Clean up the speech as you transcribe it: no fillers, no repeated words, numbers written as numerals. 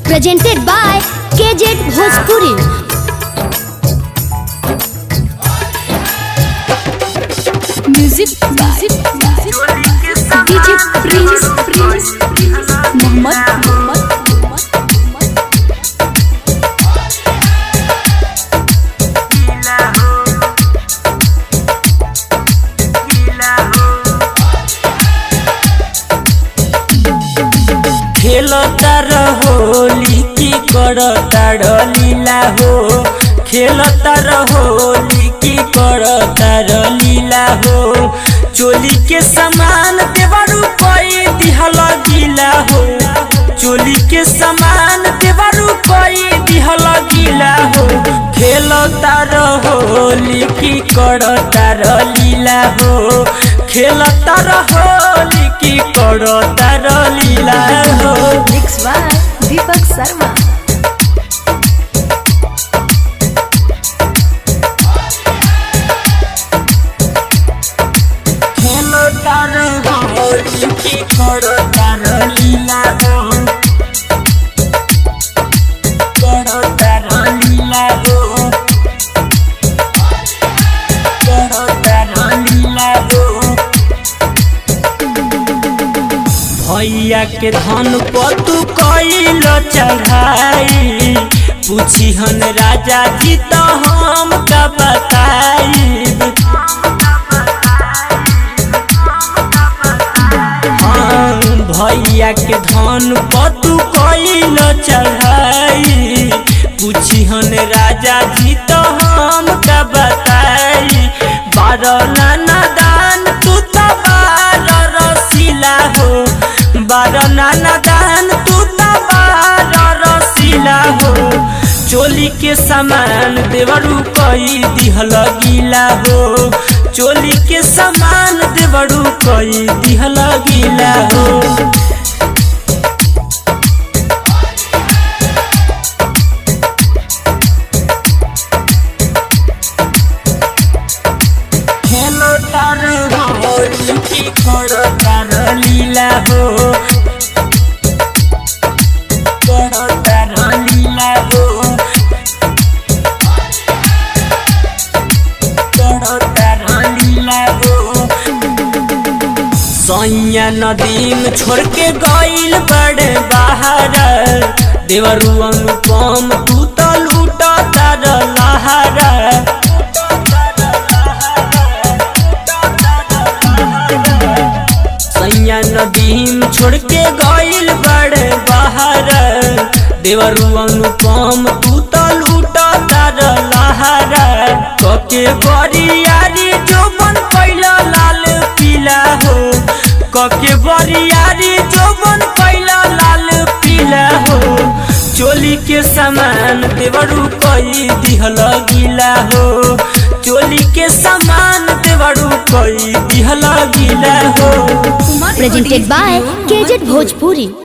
Presented by KZ Bhojpuri. Music by DJ Prince Mohammed. खेलता रहोली की करता लीला हो, खेलता रहोली की करता लीला हो। चोली के समान देवरू कोई दिहल गीला हो, चोली के समान देवरू कोई दिहल गीला हो। खेलता रहोली की करता लीला हो, खेलता रहोली की करता लीला हो। Mixed by Deepak Sharma. खेलता रहोली की करता लीला हो, करता लीला हो, करता लीला हो। भैया के धन पतु कइल चढ़ाई, पूछी हन राजा जी तो हम का बताई। हाँ, भैया के धन पतु कइल चढ़ाई, पूछी हन राजा जी तो हम का बताई। बारह नाना दान तू तो बारह रसीला हो, बारह नाना दान तू तो बारह रसीला हो। चोली के समान देवरू कई दिहल गीला हो, चोली के समान देवरू कई दिहल गीला हो। खेलता रहोली की करता लीला हो, करता लीला हो, करता लीला हो। सैया नदी में छोड़ के गइल बड़े बाहर, देवरू अनुपम तू तो लूटा तार लहरा। सैया नदी में छोड़ के गइल बड़े बाहर, देवरू अनुपम तू तो लूटा तार लहरा। कके बरियारी जो बन पैला लाल पीला हो, कके बरियारी जो बन पैला लाल पीला हो। चोली के समान देवरू कई दिहल गीला हो, चोली के समान देवरू कई दिहल गीला हो। Presented by KZ Bhojpuri.